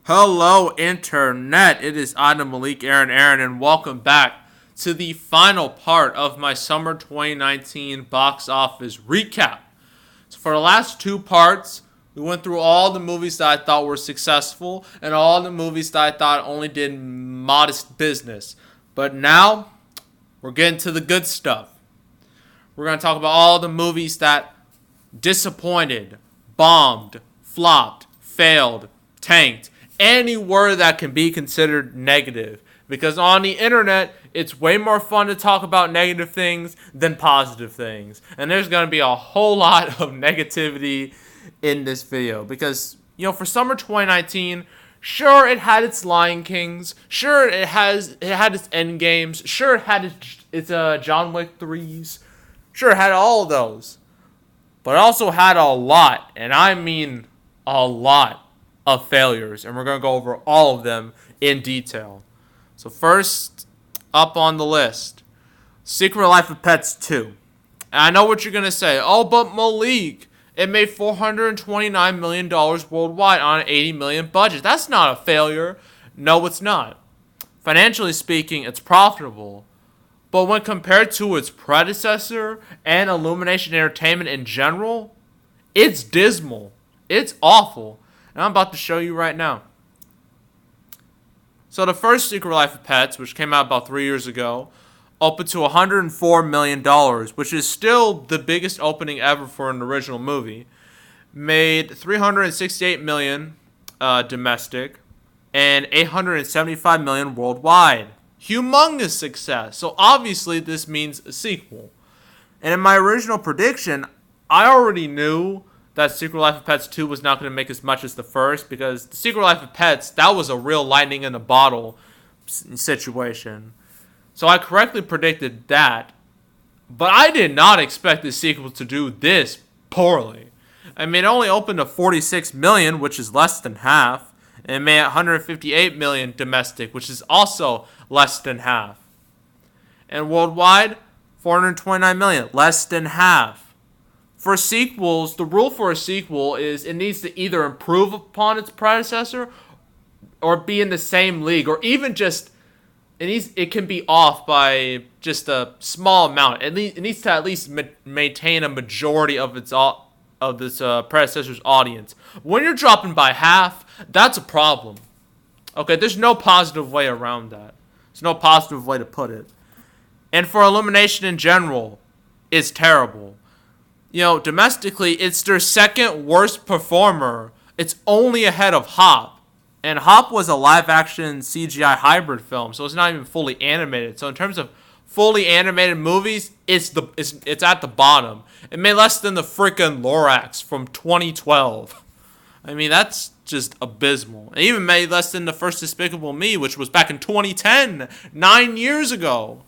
Hello, Internet. It is Adam Malik Aaron, and welcome back to the final part of my summer 2019 box office recap. So, for the last two parts, we went through all the movies that I thought were successful and all the movies that I thought only did modest business. But now, we're getting to the good stuff. We're going to talk about all the movies that disappointed, bombed, flopped, failed, tanked, any word that can be considered negative. Because on the internet, it's way more fun to talk about negative things than positive things. And there's going to be a whole lot of negativity in this video. Because, for summer 2019, sure, it had its Lion Kings. Sure, it had its Endgames. Sure, it had its John Wick 3s. Sure, it had all of those. But it also had a lot, and I mean a lot, of failures. And we're going to go over all of them in detail. So first up on the list, Secret Life of Pets 2. And I know what you're going to say. Oh, but Malik, it made $429 million worldwide on an $80 million budget. That's not a failure. No, it's not. Financially speaking, it's profitable. But when compared to its predecessor and Illumination Entertainment in general, it's dismal. It's awful. And I'm about to show you right now. So the first Secret Life of Pets, which came out about 3 years ago, opened to $104 million, which is still the biggest opening ever for an original movie. Made $368 million domestic and $875 million worldwide. Humongous success. So obviously this means a sequel. And in my original prediction, I already knew that Secret Life of Pets 2 was not going to make as much as the first, because the Secret Life of Pets, that was a real lightning in a bottle situation. So I correctly predicted that, but I did not expect the sequel to do this poorly. I mean, it only opened to $46 million, which is less than half, and it made $158 million domestic, which is also less than half. And worldwide, $429 million, less than half. For sequels, the rule for a sequel is it needs to either improve upon its predecessor or be in the same league, or even just it can be off by just a small amount. It needs to at least maintain a majority of its predecessor's audience. When you're dropping by half, that's a problem. Okay, there's no positive way around that. There's no positive way to put it. And for Illumination in general, it's terrible. Domestically, it's their second worst performer. It's only ahead of Hop. And Hop was a live-action CGI hybrid film, so it's not even fully animated. So in terms of fully animated movies, it's at the bottom. It made less than the freaking Lorax from 2012. I mean, that's just abysmal. It even made less than the first Despicable Me, which was back in 2010, 9 years ago.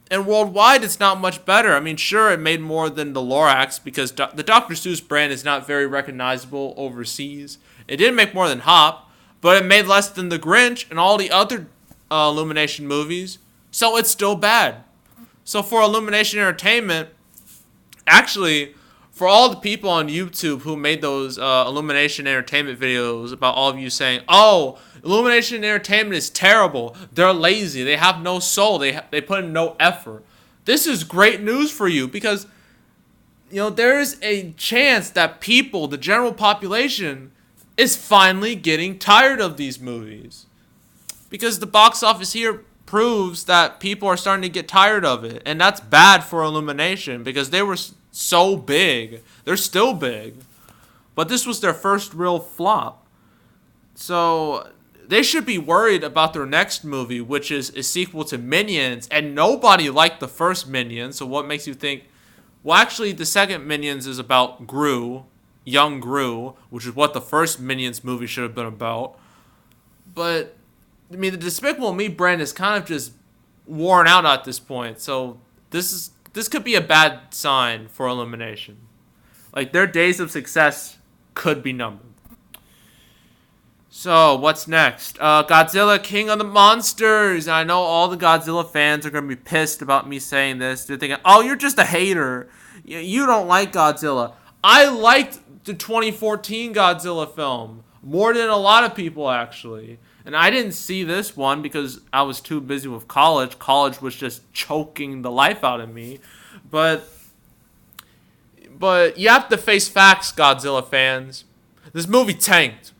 And worldwide, it's not much better. I mean, sure, it made more than the Lorax because the Dr. Seuss brand is not very recognizable overseas. It did make more than Hop, but it made less than The Grinch and all the other Illumination movies, so it's still bad. So for Illumination Entertainment, actually, for all the people on YouTube who made those Illumination Entertainment videos about all of you saying, oh, Illumination Entertainment is terrible, they're lazy, they have no soul, they put in no effort. This is great news for you because, there is a chance that people, the general population, is finally getting tired of these movies. Because the box office here proves that people are starting to get tired of it. And that's bad for Illumination because they were so big. They're still big. But this was their first real flop. So they should be worried about their next movie, which is a sequel to Minions. And nobody liked the first Minions. So what makes you think, well, actually, the second Minions is about Gru, young Gru, which is what the first Minions movie should have been about. But, I mean, the Despicable Me brand is kind of just worn out at this point. So this could be a bad sign for Illumination. Like, their days of success could be numbered. So, what's next? Godzilla, King of the Monsters. And I know all the Godzilla fans are going to be pissed about me saying this. They're thinking, oh, you're just a hater. You don't like Godzilla. I liked the 2014 Godzilla film. More than a lot of people, actually. And I didn't see this one because I was too busy with college. College was just choking the life out of me. But you have to face facts, Godzilla fans. This movie tanked.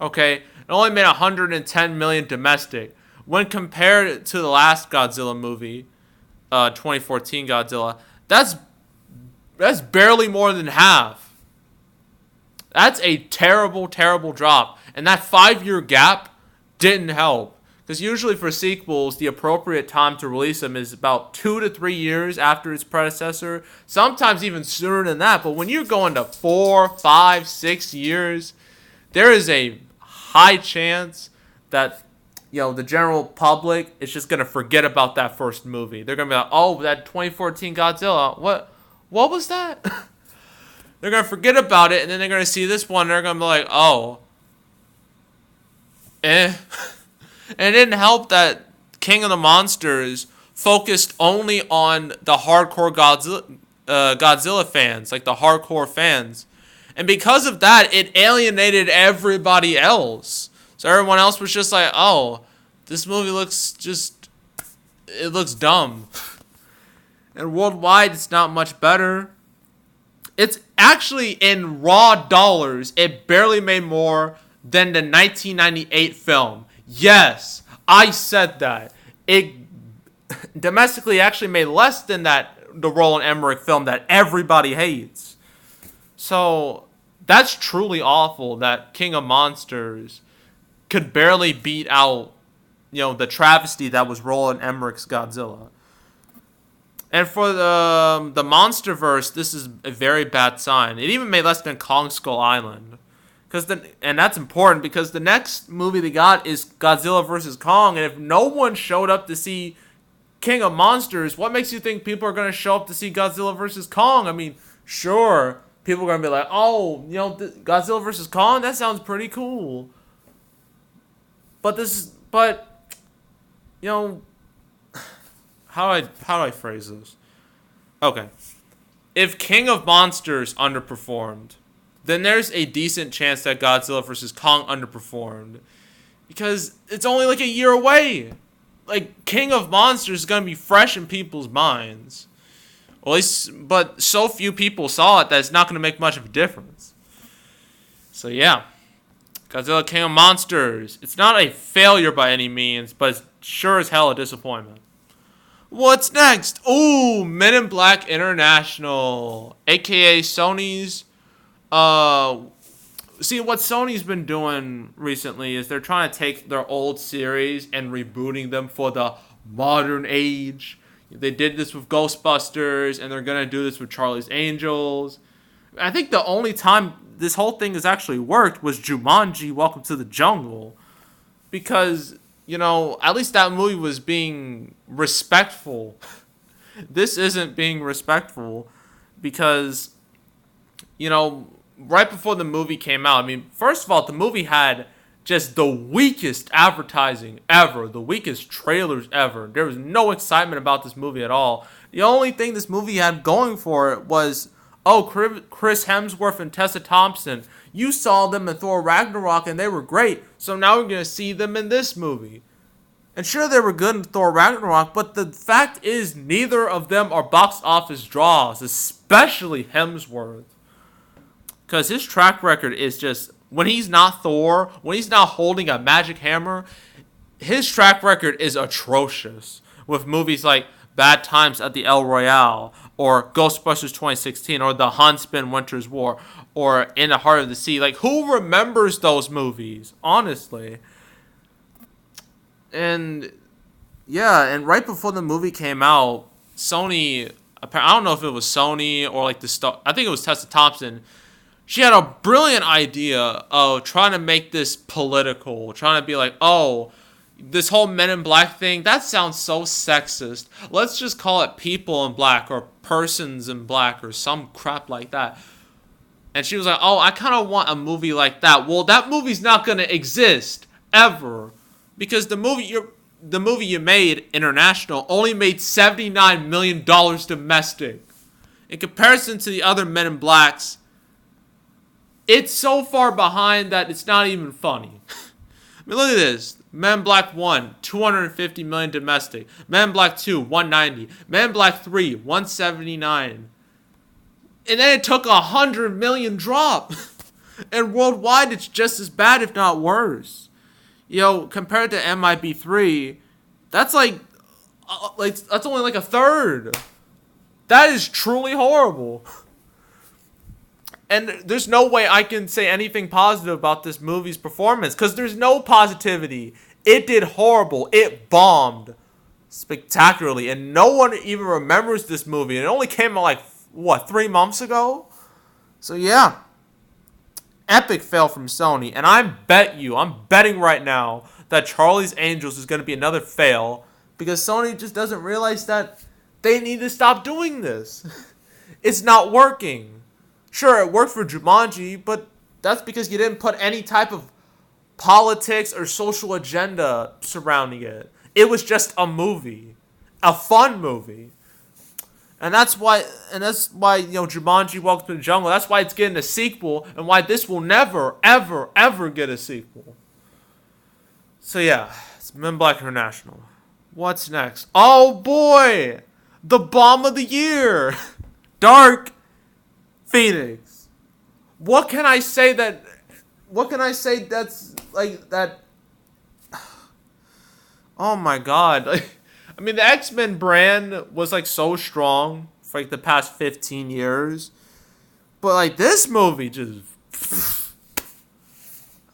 Okay? It only made 110 million domestic. When compared to the last Godzilla movie, 2014 Godzilla, that's barely more than half. That's a terrible, terrible drop. And that 5-year gap didn't help. Because usually for sequels, the appropriate time to release them is about 2 to 3 years after its predecessor. Sometimes even sooner than that. But when you're going to 4, 5, 6 years, there is a high chance that the general public is just going to forget about that first movie. They're going to be like, oh, that 2014 Godzilla, what was that? They're going to forget about it, and then they're going to see this one, and they're going to be like, oh, And it didn't help that King of the Monsters focused only on the hardcore Godzilla fans, like the hardcore fans. And because of that, it alienated everybody else. So everyone else was just like, oh, this movie looks dumb. And worldwide, it's not much better. It's actually, in raw dollars, it barely made more than the 1998 film. Yes, I said that. It domestically actually made less than the Roland Emmerich film that everybody hates. So that's truly awful that King of Monsters could barely beat out, the travesty that was Roland Emmerich's Godzilla. And for the MonsterVerse, this is a very bad sign. It even made less than Kong Skull Island. And that's important because the next movie they got is Godzilla vs. Kong. And if no one showed up to see King of Monsters, what makes you think people are going to show up to see Godzilla vs. Kong? I mean, sure, people are going to be like, oh, Godzilla vs. Kong, that sounds pretty cool. But how do I phrase this? Okay. If King of Monsters underperformed, then there's a decent chance that Godzilla vs. Kong underperformed. Because it's only like a year away. Like, King of Monsters is going to be fresh in people's minds. At least, but so few people saw it that it's not going to make much of a difference. So yeah. Godzilla King of Monsters. It's not a failure by any means, but it's sure as hell a disappointment. What's next? Ooh, Men in Black International. AKA Sony's see, what Sony's been doing recently is they're trying to take their old series and rebooting them for the modern age. They did this with Ghostbusters, and they're going to do this with Charlie's Angels. I think the only time this whole thing has actually worked was Jumanji, Welcome to the Jungle. Because, at least that movie was being respectful. This isn't being respectful because, right before the movie came out, I mean, first of all, the movie had just the weakest advertising ever, the weakest trailers ever. There was no excitement about this movie at all. The only thing this movie had going for it was, oh, Chris Hemsworth and Tessa Thompson. You saw them in Thor Ragnarok and they were great, so now we're going to see them in this movie. And sure, they were good in Thor Ragnarok, but the fact is neither of them are box office draws, especially Hemsworth. Because his track record is just, when he's not Thor, when he's not holding a magic hammer, his track record is atrocious. With movies like Bad Times at the El Royale, or Ghostbusters 2016, or The Huntsman Winter's War, or In the Heart of the Sea. Like, who remembers those movies? Honestly. And, yeah, and right before the movie came out, Sony, I don't know if it was Sony or like I think it was Tessa Thompson. She had a brilliant idea of trying to make this political, trying to be like, oh, this whole Men in Black thing, that sounds so sexist. Let's just call it People in Black or Persons in Black or some crap like that. And she was like, oh, I kind of want a movie like that. Well, that movie's not going to exist ever because the movie you made, International, only made $79 million domestic. In comparison to the other Men in Blacks, It's so far behind that it's not even funny. I mean, look at this. Men in Black 1, 250 million domestic. Men in Black 2, 190. Men in Black 3, 179. And then it took 100 million drop. And worldwide, it's just as bad, if not worse. Compared to MIB3, that's that's only like a third. That is truly horrible. And there's no way I can say anything positive about this movie's performance, because there's no positivity. It did horrible. It bombed spectacularly, and no one even remembers this movie. It only came out 3 months ago? So yeah, epic fail from Sony. And I'm betting right now that Charlie's Angels is going to be another fail, because Sony just doesn't realize that they need to stop doing this. It's not working. Sure, it worked for Jumanji, but that's because you didn't put any type of politics or social agenda surrounding it. It was just a movie. A fun movie. And that's why Jumanji Welcome to the Jungle, that's why it's getting a sequel, and why this will never, ever, ever get a sequel. So yeah, it's Men in Black International. What's next? Oh boy! The bomb of the year! Dark Phoenix. What can I say that's like that? Oh my god. I mean, the X-Men brand was so strong for the past 15 years. But this movie just,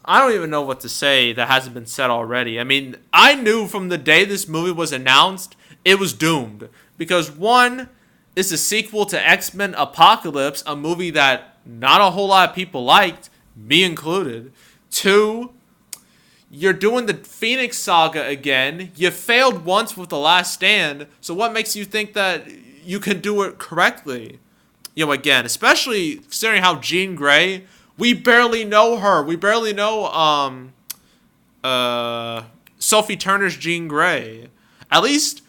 I don't even know what to say that hasn't been said already. I mean, I knew from the day this movie was announced, it was doomed. Because one, it's a sequel to X-Men Apocalypse, a movie that not a whole lot of people liked, me included. Two, you're doing the Phoenix Saga again. You failed once with The Last Stand, so what makes you think that you can do it correctly? Again, especially considering how Jean Grey, we barely know her. We barely know Sophie Turner's Jean Grey. At least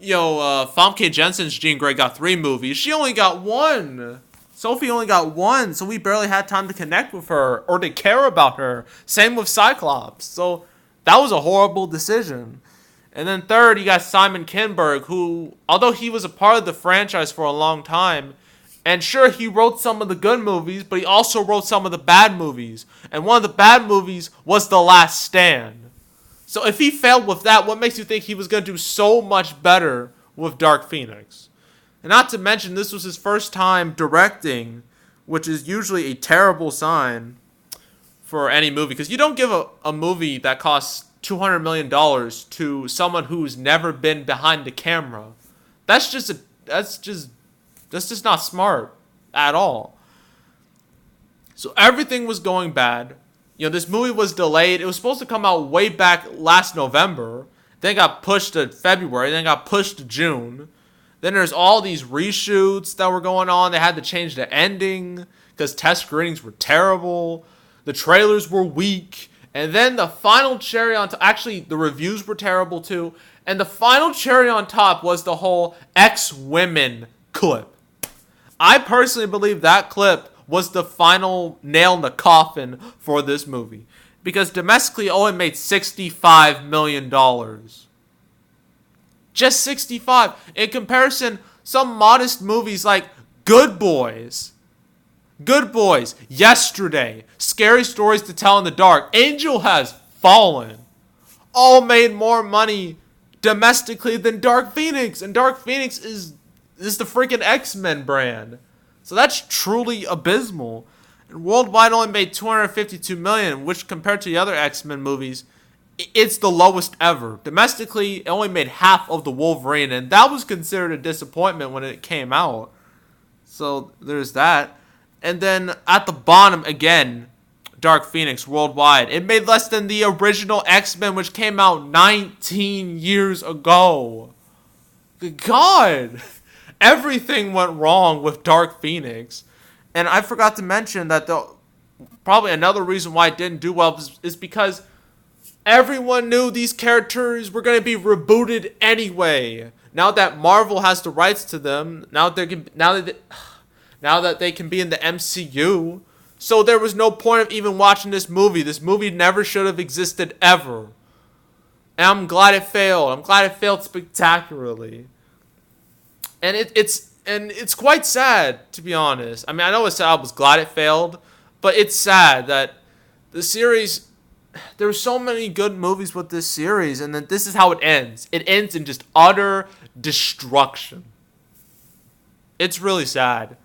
Famke Janssen's Jean Grey got 3 movies. She only got 1. Sophie only got 1, so we barely had time to connect with her or to care about her. Same with Cyclops. So that was a horrible decision. And then third, you got Simon Kinberg, who, although he was a part of the franchise for a long time, and sure, he wrote some of the good movies, but he also wrote some of the bad movies. And one of the bad movies was The Last Stand. So if he failed with that, what makes you think he was going to do so much better with Dark Phoenix? And not to mention, this was his first time directing, which is usually a terrible sign for any movie. Because you don't give a movie that costs $200 million to someone who's never been behind the camera. That's just not smart at all. So everything was going bad. This movie was delayed. It was supposed to come out way back last November. Then it got pushed to February. Then it got pushed to June. Then there's all these reshoots that were going on. They had to change the ending because test screenings were terrible. The trailers were weak. And then the final cherry on top... Actually, the reviews were terrible too. And the final cherry on top was the whole X-Women clip. I personally believe that clip was the final nail in the coffin for this movie. Because domestically, it only made $65 million. Just 65. In comparison, some modest movies like Good Boys, Yesterday, Scary Stories to Tell in the Dark, Angel Has Fallen, all made more money domestically than Dark Phoenix. And Dark Phoenix is the freaking X-Men brand. So that's truly abysmal. And worldwide only made $252 million, which compared to the other X-Men movies, it's the lowest ever. Domestically, it only made half of the Wolverine, and that was considered a disappointment when it came out. So there's that. And then at the bottom, again, Dark Phoenix worldwide. It made less than the original X-Men, which came out 19 years ago. Good God. Everything went wrong with Dark Phoenix. And I forgot to mention that probably another reason why it didn't do well is because everyone knew these characters were going to be rebooted anyway. Now that Marvel has the rights to them, now that they can be in the MCU, So there was no point of even watching this movie. This movie never should have existed ever. And I'm glad it failed. I'm glad it failed spectacularly. And it's quite sad, to be honest. I mean, I know it's sad. I was glad it failed, but it's sad that the series. There were so many good movies with this series, and then this is how it ends. It ends in just utter destruction. It's really sad,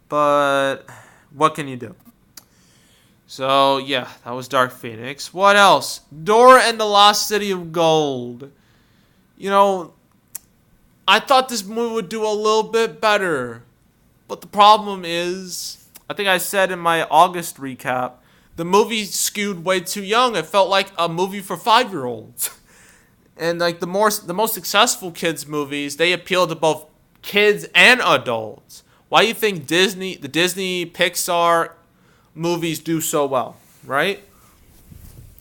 but what can you do? So, yeah, that was Dark Phoenix. What else? Dora and the Lost City of Gold. You know, I thought this movie would do a little bit better. But the problem is, I think I said in my August recap, the movie skewed way too young. It felt like a movie for 5-year-olds. And like the most successful kids movies, they appeal to both kids and adults. Why do you think the Disney Pixar movies do so well, right?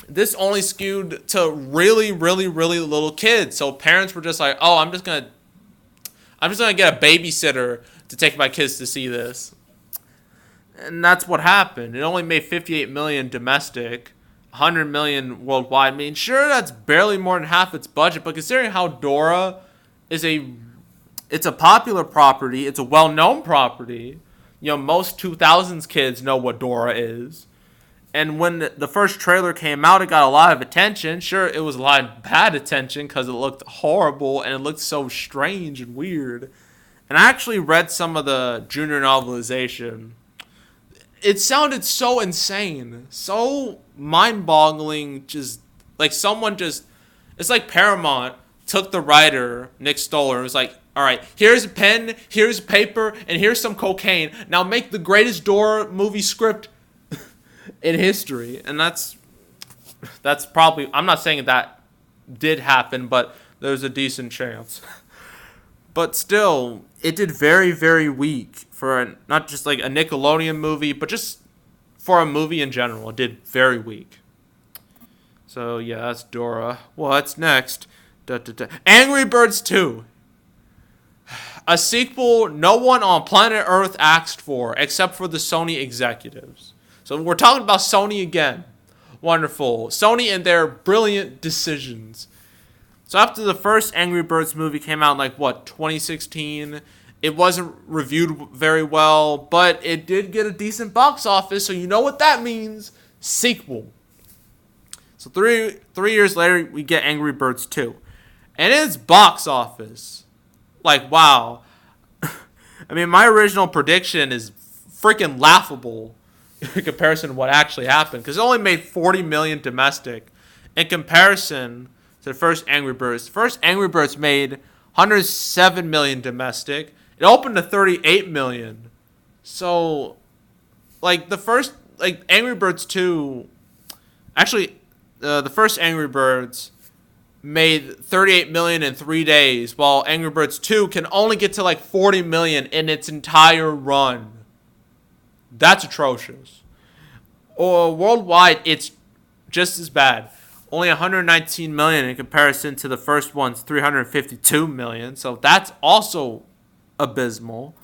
This only skewed to really, really, really little kids. So parents were just like, "Oh, I'm just gonna get a babysitter to take my kids to see this," and that's what happened. It only made 58 million domestic, 100 million worldwide. I mean, sure, that's barely more than half its budget, but considering how Dora is it's a popular property, it's a well-known property. You know, most 2000s kids know what Dora is. And when the first trailer came out, it got a lot of attention. Sure, it was a lot of bad attention because it looked horrible and it looked so strange and weird. And I actually read some of the junior novelization. It sounded so insane, so mind-boggling, just like it's like Paramount took the writer, Nick Stoller, and was like, "All right, here's a pen, here's paper, and here's some cocaine. Now make the greatest Dora movie script in history." And that's probably, I'm not saying that did happen, but there's a decent chance. But still, it did very, very weak for not just like a Nickelodeon movie, but just for a movie in general. It did very weak. So yeah, that's Dora. What's next? Angry Birds 2. A sequel no one on planet Earth asked for, except for the Sony executives. So we're talking about Sony again. Wonderful. Sony and their brilliant decisions. So after the first Angry Birds movie came out in 2016, it wasn't reviewed very well, but it did get a decent box office, so you know what that means. Sequel. So three years later, we get Angry Birds 2. And its box office, wow. I mean, my original prediction is freaking laughable in comparison to what actually happened. Because it only made 40 million domestic. In comparison to the first Angry Birds. The first Angry Birds made 107 million domestic. It opened to 38 million. So, the first, Angry Birds 2... Actually, the first Angry Birds made 38 million in 3 days, while Angry Birds 2 can only get to 40 million in its entire run. That's atrocious. Or worldwide, it's just as bad. Only 119 million in comparison to the first one's 352 million. So that's also abysmal.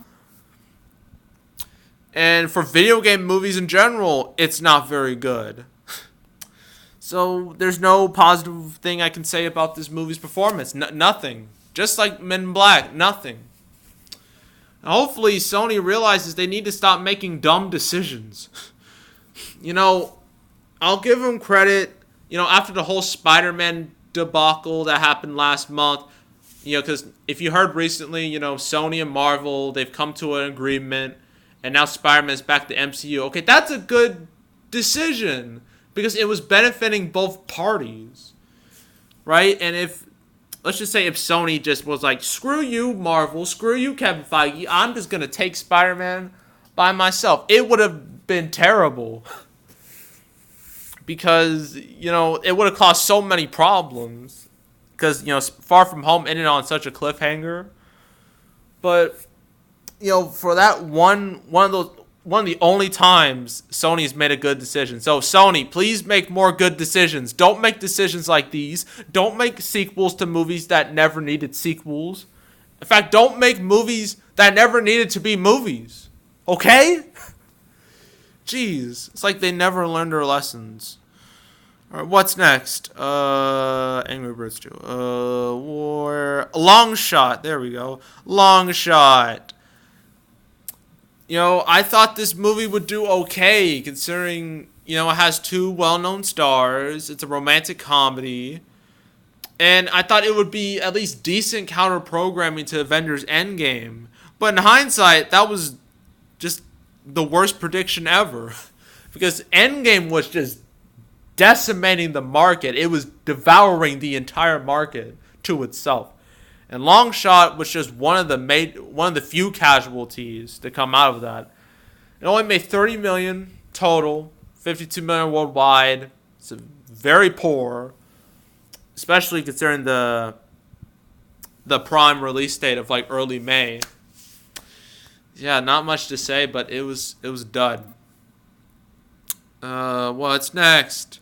And for video game movies in general, it's not very good. So there's no positive thing I can say about this movie's performance. Nothing. Just like Men in Black, nothing. And hopefully Sony realizes they need to stop making dumb decisions. I'll give them credit. After the whole Spider-Man debacle that happened last month, because if you heard recently, Sony and Marvel, they've come to an agreement, and now Spider-Man's back to MCU. Okay, that's a good decision. Because it was benefiting both parties, right? And let's just say if Sony just was like, screw you, Marvel, screw you, Kevin Feige, I'm just going to take Spider-Man by myself. It would have been terrible. Because, it would have caused so many problems. Because, Far From Home ended on such a cliffhanger. But, for that one of the only times Sony's made a good decision. So Sony, please make more good decisions. Don't make decisions like these. Don't make sequels to movies that never needed sequels. In fact, don't make movies that never needed to be movies. Okay? Jeez, it's like they never learned their lessons. All right, what's next? Angry Birds 2. Long Shot. There we go. Long Shot. I thought this movie would do okay, considering, it has two well-known stars. It's a romantic comedy. And I thought it would be at least decent counter-programming to Avengers Endgame. But in hindsight, that was just the worst prediction ever. Because Endgame was just decimating the market. It was devouring the entire market to itself. And Long Shot was just one of the few casualties to come out of that. It only made $30 million total, $52 million worldwide. It's very poor, especially considering the prime release date of like early May. Yeah, not much to say, but it was dud. What's next?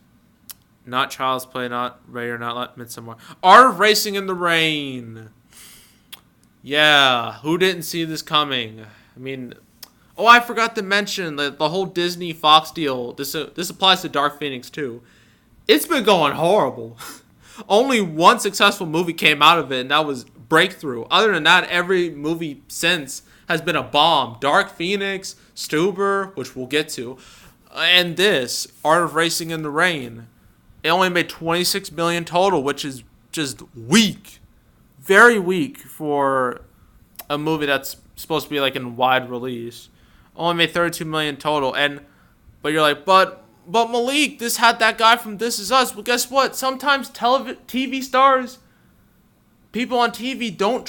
Not Child's Play, not Ray or not Midsommar. Art of Racing in the Rain. Yeah, who didn't see this coming? I mean, I forgot to mention the whole Disney Fox deal. This applies to Dark Phoenix too. It's been going horrible. Only one successful movie came out of it, and that was Breakthrough. Other than that, every movie since has been a bomb. Dark Phoenix, Stuber, which we'll get to, and this, Art of Racing in the Rain. It only made $26 million total, which is just weak. Very weak for a movie that's supposed to be like in wide release. Only made $32 million total. But you're like, but Malik, this had that guy from This Is Us. Well, guess what? Sometimes TV stars, people on TV don't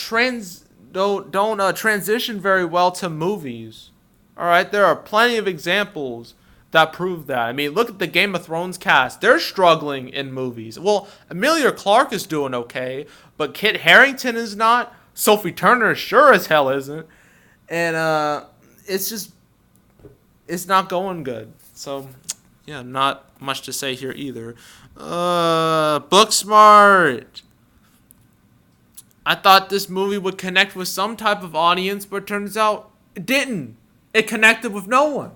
transition very well to movies. All right, there are plenty of examples that prove that. I mean, look at the Game of Thrones cast. They're struggling in movies. Well, Emilia Clarke is doing okay, but Kit Harington is not. Sophie Turner sure as hell isn't. And it's not going good. So, yeah, not much to say here either. Booksmart. I thought this movie would connect with some type of audience, but it turns out it didn't. It connected with no one.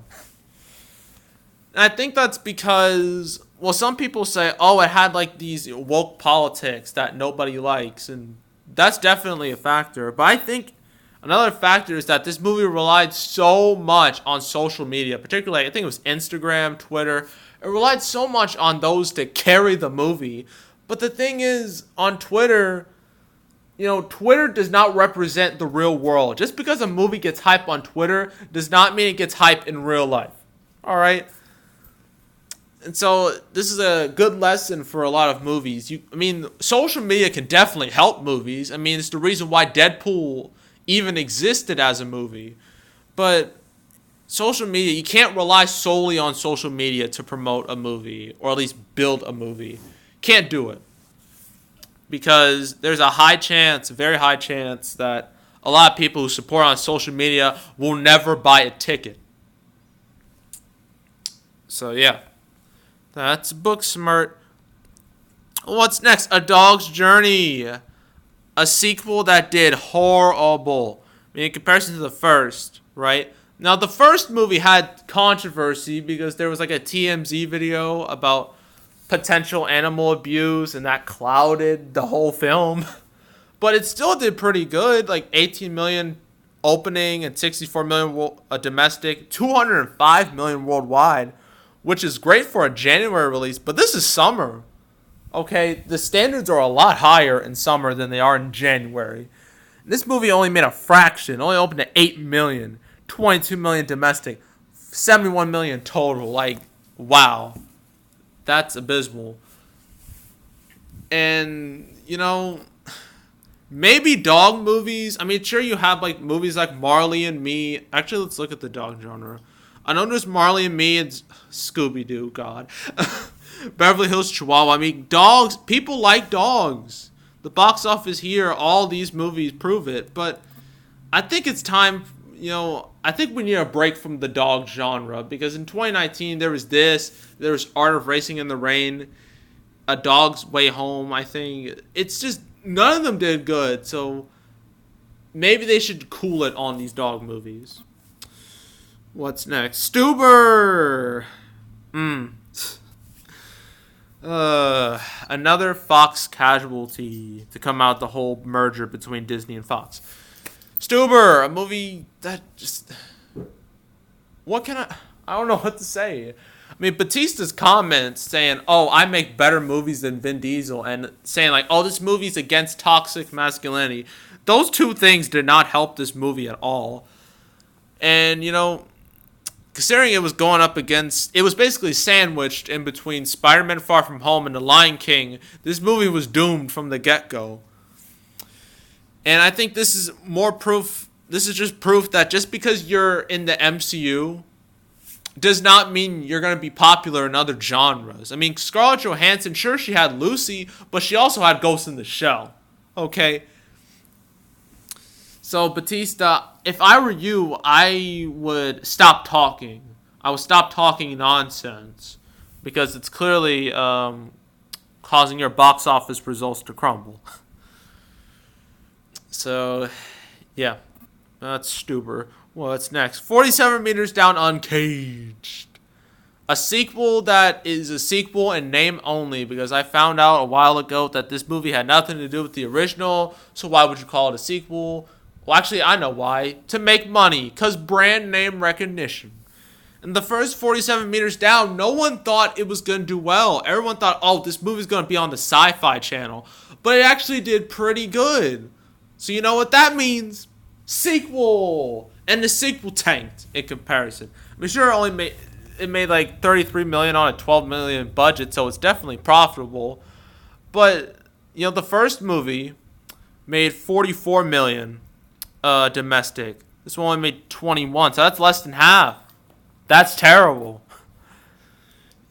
And I think that's because, some people say, it had like these woke politics that nobody likes, and that's definitely a factor. But I think another factor is that this movie relied so much on social media, particularly I think it was Instagram, Twitter. It relied so much on those to carry the movie. But the thing is, on Twitter, Twitter does not represent the real world. Just because a movie gets hype on Twitter does not mean it gets hype in real life. All right? And so this is a good lesson for a lot of movies. Social media can definitely help movies. It's the reason why Deadpool even existed as a movie. But social media, you can't rely solely on social media to promote a movie, or at least build a movie. Can't do it. Because there's a very high chance, that a lot of people who support on social media will never buy a ticket. So yeah. That's Booksmart. What's next? A Dog's Journey. A sequel that did horrible. In comparison to the first, right? Now, the first movie had controversy because there was like a TMZ video about potential animal abuse, and that clouded the whole film. But it still did pretty good. Like 18 million opening and 64 million domestic, 205 million worldwide, which is great for a January release, but this is summer. Okay, the standards are a lot higher in summer than they are in January. This movie only made a fraction, only opened at 8 million, 22 million domestic, 71 million total. Like, wow. That's abysmal. And, maybe dog movies. Sure, you have like movies like Marley and Me. Actually, let's look at the dog genre. I know there's Marley and Me and Scooby-Doo, God. Beverly Hills Chihuahua. Dogs, people like dogs. The box office here, all these movies prove it. But I think it's time, I think we need a break from the dog genre. Because in 2019, there was Art of Racing in the Rain, A Dog's Way Home, I think. It's just, none of them did good. So maybe they should cool it on these dog movies. What's next? Stuber! Another Fox casualty to come out the whole merger between Disney and Fox. Stuber, a movie that just... I don't know what to say. I mean, Batista's comments saying, oh, I make better movies than Vin Diesel, and saying, like, oh, this movie's against toxic masculinity. Those two things did not help this movie at all. And, you know, considering it was going up against... It was basically sandwiched in between Spider-Man Far From Home and The Lion King. This movie was doomed from the get-go. And I think this is more proof... This is just proof that just because you're in the MCU does not mean you're going to be popular in other genres. I mean, Scarlett Johansson, sure, she had Lucy, but she also had Ghost in the Shell. Okay? So, Batista, if I were you, I would stop talking. I would stop talking nonsense. Because it's clearly causing your box office results to crumble. So, yeah. That's Stuber. What's next? 47 Meters Down Uncaged. A sequel that is a sequel in name only, because I found out a while ago that this movie had nothing to do with the original, so why would you call it a sequel? Well, actually, I know why. To make money, because brand name recognition. And the first 47 Meters Down, no one thought it was going to do well. Everyone thought, oh, this movie's going to be on the Sci-Fi Channel. But it actually did pretty good. So you know what that means? Sequel! And the sequel tanked in comparison. I mean, sure, it made like $33 million on a $12 million budget, so it's definitely profitable. But, you know, the first movie made $44 million domestic. This one only made 21, so that's less than half. That's terrible.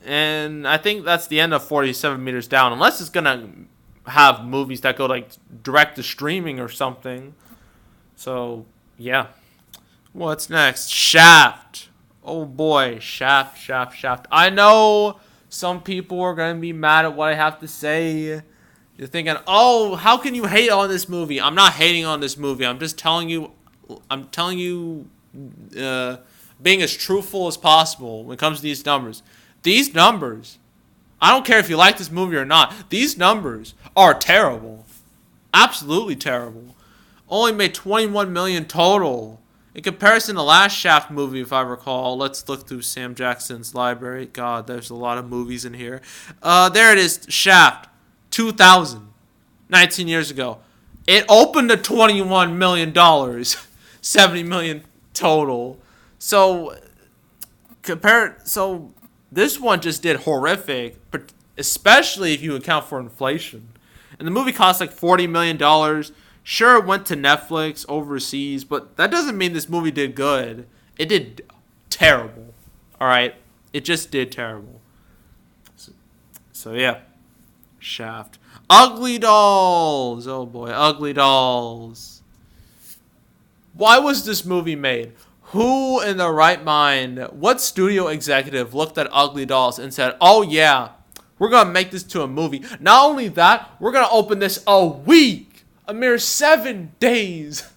And I think that's the end of 47 Meters Down, unless it's gonna have movies that go like direct to streaming or something. So, yeah. What's next? Shaft. Oh boy, Shaft. I know some people are going to be mad at what I have to say. You're thinking, oh, how can you hate on this movie? I'm not hating on this movie. I'm just telling you, being as truthful as possible when it comes to these numbers. These numbers, I don't care if you like this movie or not, these numbers are terrible. Absolutely terrible. Only made $21 million total. In comparison to last Shaft movie, if I recall, let's look through Sam Jackson's library. God, there's a lot of movies in here. There it is, Shaft, 2000, 19 years ago. It opened at $21 million, $70 million total. So this one just did horrific, especially if you account for inflation. And the movie cost like $40 million. Sure, it went to Netflix overseas, but that doesn't mean this movie did good. It did terrible. All right? It just did terrible. So yeah. Shaft. Ugly Dolls. Oh boy, Ugly Dolls. Why was this movie made? Who in their right mind, what studio executive looked at Ugly Dolls and said, oh yeah, we're going to make this to a movie. Not only that, we're going to open this a week. A mere 7 days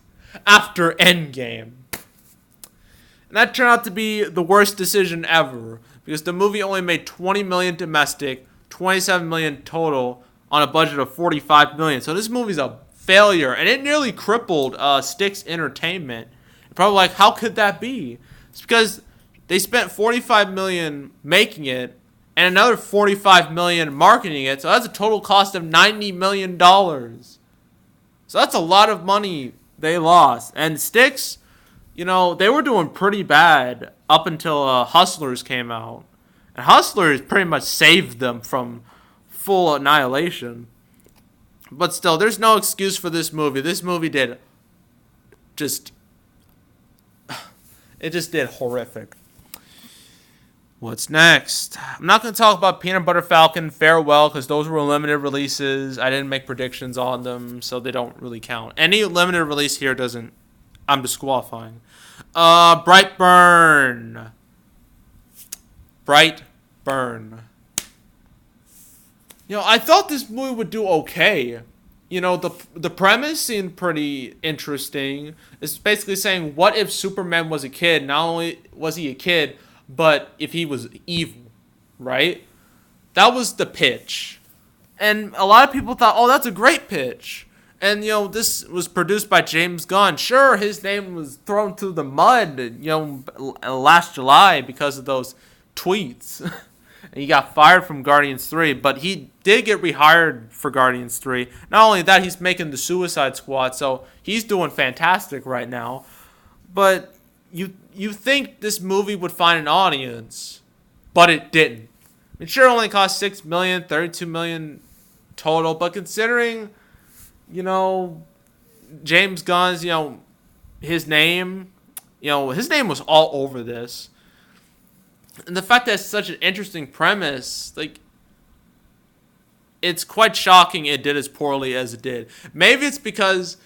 after Endgame. And that turned out to be the worst decision ever. Because the movie only made $20 million domestic, $27 million total on a budget of $45 million. So this movie's a failure. And it nearly crippled Styx Entertainment. Probably like, how could that be? It's because they spent $45 million making it and another $45 million marketing it. So that's a total cost of $90 million. So that's a lot of money they lost. And Styx, you know, they were doing pretty bad up until Hustlers came out. And Hustlers pretty much saved them from full annihilation. But still, there's no excuse for this movie. This movie did it just did horrific. What's next? I'm not going to talk about Peanut Butter Falcon, Farewell, because those were limited releases. I didn't make predictions on them, so they don't really count. Any limited release here doesn't... I'm disqualifying. Brightburn. You know, I thought this movie would do okay. the premise seemed pretty interesting. It's basically saying, what if Superman was a kid? Not only was he a kid, but if he was evil, right? That was the pitch. And a lot of people thought, oh, that's a great pitch. And, this was produced by James Gunn. Sure, his name was thrown through the mud, last July because of those tweets. And he got fired from Guardians 3, but he did get rehired for Guardians 3. Not only that, he's making the Suicide Squad, so he's doing fantastic right now. But you think this movie would find an audience, but it didn't. It sure only cost $6 million, $32 million total, but considering, James Gunn's, his name was all over this. And the fact that it's such an interesting premise, it's quite shocking it did as poorly as it did. Maybe it's because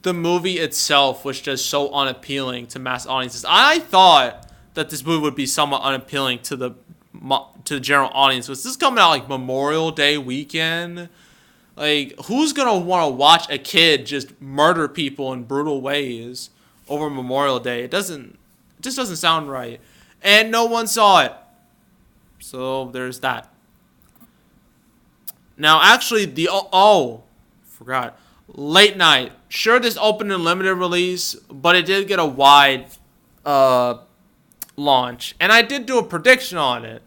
the movie itself was just so unappealing to mass audiences. I thought that this movie would be somewhat unappealing to the general audience. Was this coming out Memorial Day weekend? Who's gonna want to watch a kid just murder people in brutal ways over Memorial Day? It just doesn't sound right. And no one saw it. So there's that. Now, actually, forgot. Late Night. Sure, this opened in limited release, but it did get a wide launch. And I did do a prediction on it.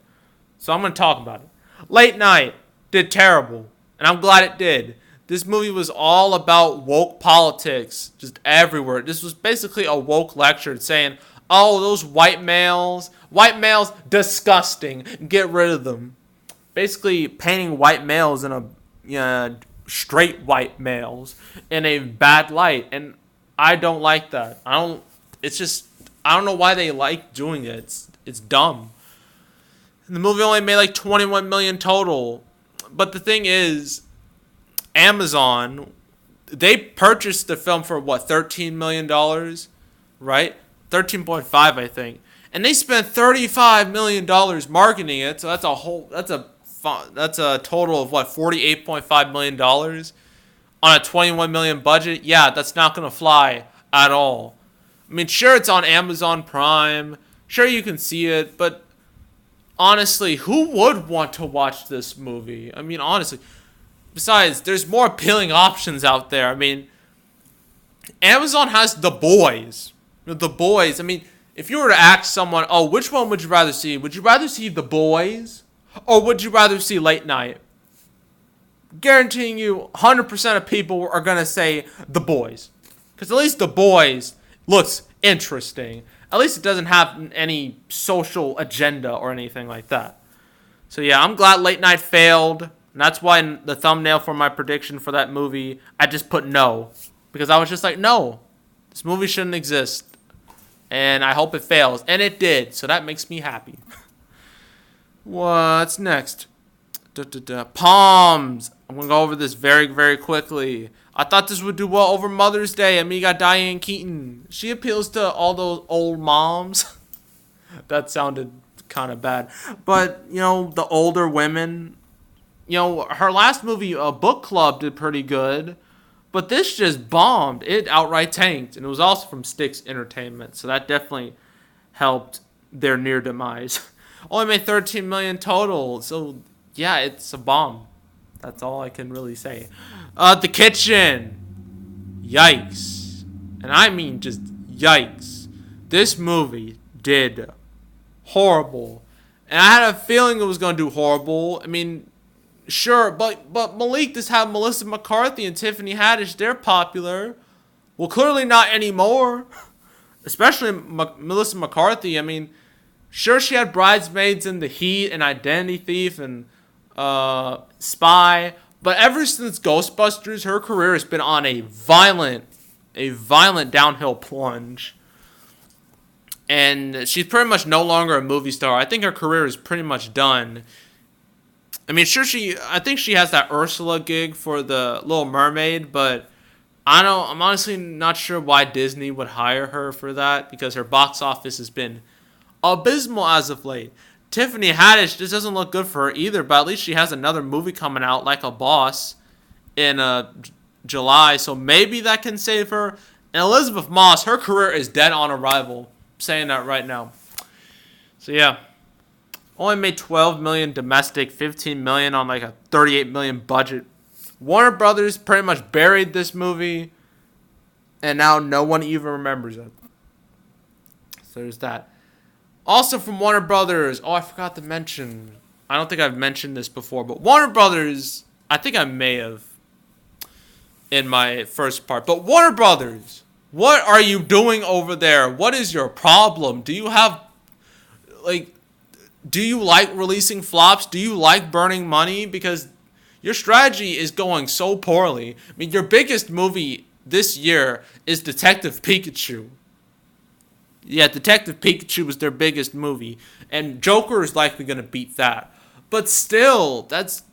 So I'm going to talk about it. Late Night did terrible. And I'm glad it did. This movie was all about woke politics, just everywhere. This was basically a woke lecture saying, oh, those white males, disgusting, get rid of them. Basically painting white males straight white males in a bad light. And I don't like that. I don't know why they like doing it. It's dumb. And the movie only made $21 million total. But the thing is, Amazon, they purchased the film for $13 million, right? 13.5, I think. And they spent $35 million marketing it. So that's a total of $48.5 million on a $21 million budget. Yeah, that's not going to fly at all. I mean, sure, it's on Amazon Prime. Sure, you can see it, but honestly, who would want to watch this movie? I mean, honestly. Besides, there's more appealing options out there. I mean, Amazon has The Boys. The Boys. I mean, if you were to ask someone, oh, which one would you rather see? Would you rather see The Boys? Or would you rather see Late Night? Guaranteeing you 100% of people are going to say The Boys. Because at least The Boys looks interesting. At least it doesn't have any social agenda or anything like that. So yeah, I'm glad Late Night failed. And that's why in the thumbnail for my prediction for that movie, I just put no. Because I was just like, no. This movie shouldn't exist. And I hope it fails. And it did. So that makes me happy. What's next? Palms. I'm going to go over this very, very quickly. I thought this would do well over Mother's Day. I mean, you got Diane Keaton. She appeals to all those old moms. That sounded kind of bad. But, the older women. Her last movie, Book Club, did pretty good. But this just bombed. It outright tanked. And it was also from Styx Entertainment. So that definitely helped their near demise. Only made $13 million total. So, yeah, it's a bomb. That's all I can really say. The Kitchen. Yikes. And I mean just yikes. This movie did horrible. And I had a feeling it was going to do horrible. I mean, sure, but Malik just had Melissa McCarthy and Tiffany Haddish. They're popular. Well, clearly not anymore. Especially Melissa McCarthy. I mean, sure, she had Bridesmaids and The Heat and Identity Thief and Spy. But ever since Ghostbusters, her career has been on a violent downhill plunge. And she's pretty much no longer a movie star. I think her career is pretty much done. I mean, sure, I think she has that Ursula gig for the Little Mermaid, but I'm honestly not sure why Disney would hire her for that, because her box office has been abysmal as of late. Tiffany Haddish, this doesn't look good for her either, but at least she has another movie coming out, like a Boss, in July, so maybe that can save her. And Elizabeth Moss, her career is dead on arrival. I'm saying that right now. So yeah, only made 12 million domestic, 15 million on like a 38 million budget. Warner Brothers pretty much buried this movie, and now no one even remembers it. So there's that. Also from Warner Brothers, I forgot to mention. I don't think I've mentioned this before, but Warner Brothers, I think I may have in my first part. But Warner Brothers, what are you doing over there? What is your problem? Do you have, like, do you like releasing flops? Do you like burning money? Because your strategy is going so poorly. I mean, your biggest movie this year is Detective Pikachu. Yeah, Detective Pikachu was their biggest movie, and Joker is likely going to beat that. But still, that's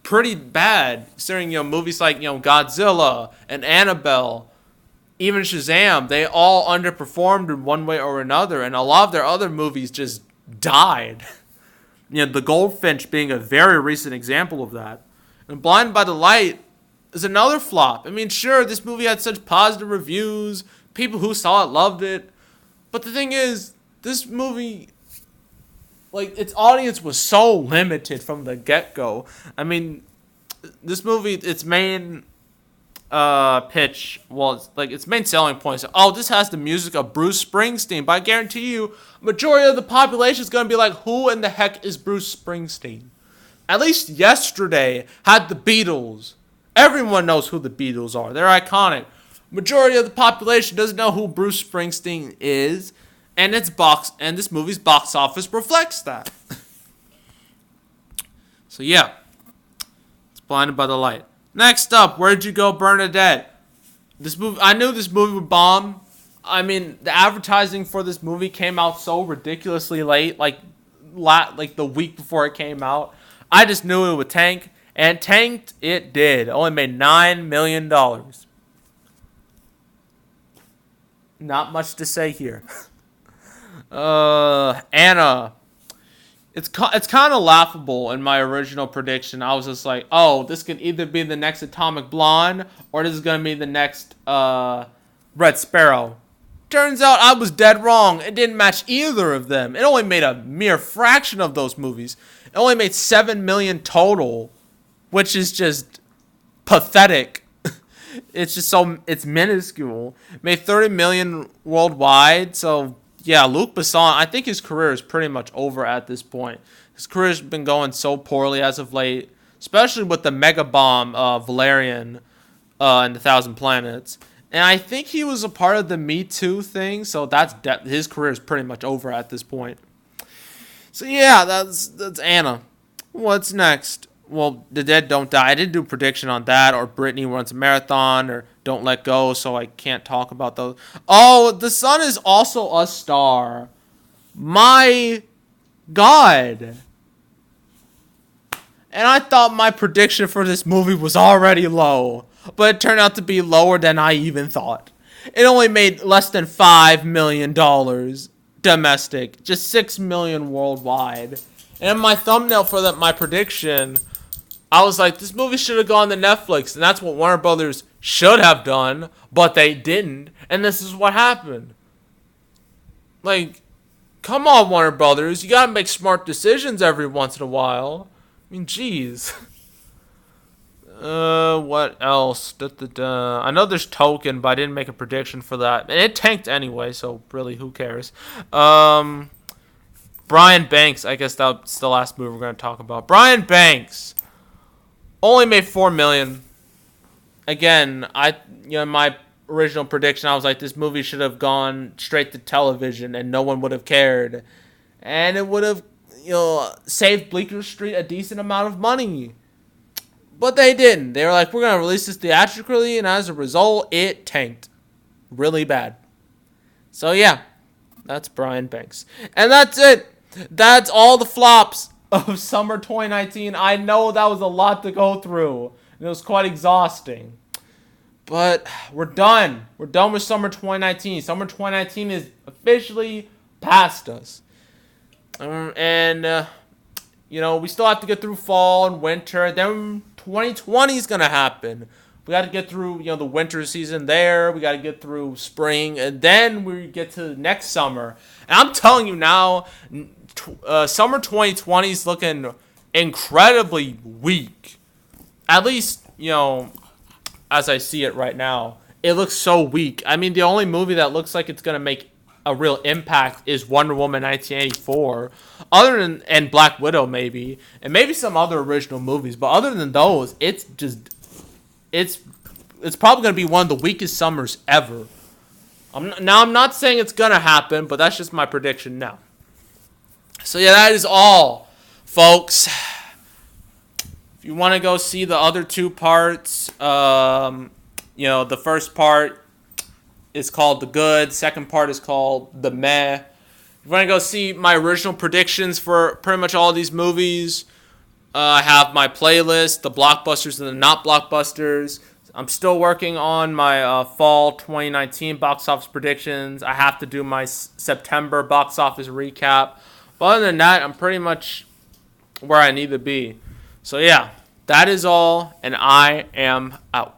pretty bad, considering, movies like, Godzilla and Annabelle, even Shazam, they all underperformed in one way or another, and a lot of their other movies just died. The Goldfinch being a very recent example of that. And Blinded by the Light is another flop. I mean, sure, this movie had such positive reviews, people who saw it loved it, but the thing is, this movie, like, its audience was so limited from the get-go. I mean, this movie, its main pitch was, like, its main selling point is, oh, this has the music of Bruce Springsteen, but I guarantee you, majority of the population is going to be like, who in the heck is Bruce Springsteen? At least Yesterday had the Beatles. Everyone knows who the Beatles are. They're iconic. Majority of the population doesn't know who Bruce Springsteen is, and this movie's box office reflects that. So yeah, it's Blinded by the Light. Next up, Where'd You Go, Bernadette? I knew this movie would bomb. I mean, the advertising for this movie came out so ridiculously late, like the week before it came out. I just knew it would tank, and tanked it did. It only made $9 million. Not much to say here. Anna. It's kind of laughable in my original prediction. I was just like, oh, this could either be the next Atomic Blonde or this is going to be the next Red Sparrow. Turns out I was dead wrong. It didn't match either of them. It only made a mere fraction of those movies. It only made $7 million total, which is just pathetic. It's minuscule. Made $30 million worldwide, so yeah, Luc Besson, I think his career is pretty much over at this point. His career's been going so poorly as of late, especially with the mega bomb Valerian and the Thousand Planets. And I think he was a part of the Me Too thing, so his career is pretty much over at this point. So yeah, that's Anna. What's next? Well, The Dead Don't Die. I didn't do a prediction on that, or Britney Runs a Marathon, or Don't Let Go, so I can't talk about those. Oh, The Sun is also a star. My God. And I thought my prediction for this movie was already low, but it turned out to be lower than I even thought. It only made less than $5 million domestic, just $6 million worldwide. And in my thumbnail for my prediction, I was like, this movie should have gone to Netflix, and that's what Warner Brothers should have done, but they didn't, and this is what happened. Like, come on, Warner Brothers, you gotta make smart decisions every once in a while. I mean, jeez. What else? I know there's Token, but I didn't make a prediction for that. And it tanked anyway, so really, who cares? Brian Banks, I guess that's the last movie we're going to talk about. Brian Banks only made $4 million. Again, in my original prediction, I was like, this movie should have gone straight to television and no one would have cared. And it would have, saved Bleecker Street a decent amount of money. But they didn't. They were like, we're going to release this theatrically, and as a result, it tanked really bad. So yeah, that's Brian Banks. And that's it. That's all the flops of summer 2019. I know that was a lot to go through. And it was quite exhausting. But we're done. We're done with summer 2019. Summer 2019 is officially past us. We still have to get through fall and winter. Then 2020 is going to happen We got to get through, the winter season there. We got to get through spring, and then we get to next summer. And I'm telling you now, summer 2020 is looking incredibly weak. At least, as I see it right now, it looks so weak. I mean, the only movie that looks like it's gonna make a real impact is Wonder Woman 1984, and Black Widow maybe, and maybe some other original movies. But other than those, it's probably gonna be one of the weakest summers ever. I'm not saying it's gonna happen, but that's just my prediction now. So yeah, that is all, folks. If you want to go see the other two parts, the first part is called The Good. Second part is called The Meh. If you want to go see my original predictions for pretty much all of these movies, I have my playlist, the blockbusters and the not blockbusters. I'm still working on my fall 2019 box office predictions. I have to do my September box office recap. But other than that, I'm pretty much where I need to be. So yeah, that is all, and I am out.